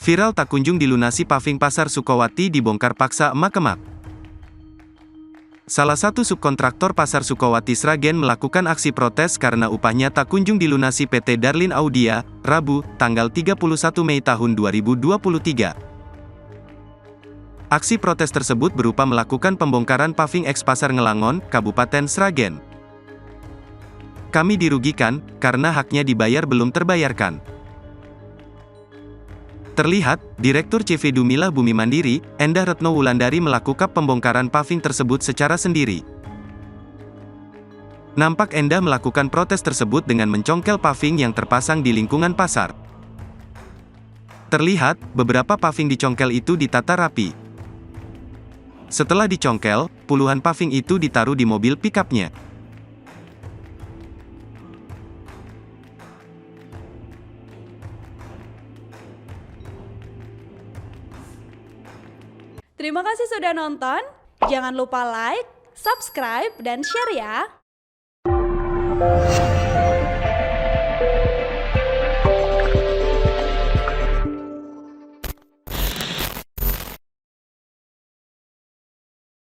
Viral tak kunjung dilunasi paving Pasar Sukowati dibongkar paksa emak-emak. Salah satu subkontraktor Pasar Sukowati Sragen melakukan aksi protes karena upahnya tak kunjung dilunasi PT Darlin Audia, Rabu, tanggal 31 Mei tahun 2023. Aksi protes tersebut berupa melakukan pembongkaran paving eks Pasar Ngelangon, Kabupaten Sragen. Kami dirugikan, karena haknya dibayar belum terbayarkan. Terlihat, Direktur CV Dumilah Bumi Mandiri, Endah Retno Wulandari melakukan pembongkaran paving tersebut secara sendiri. Nampak Endah melakukan protes tersebut dengan mencongkel paving yang terpasang di lingkungan pasar. Terlihat, beberapa paving dicongkel itu ditata rapi. Setelah dicongkel, puluhan paving itu ditaruh di mobil pick-up-nya. Terima kasih sudah nonton, jangan lupa like, subscribe, dan share ya!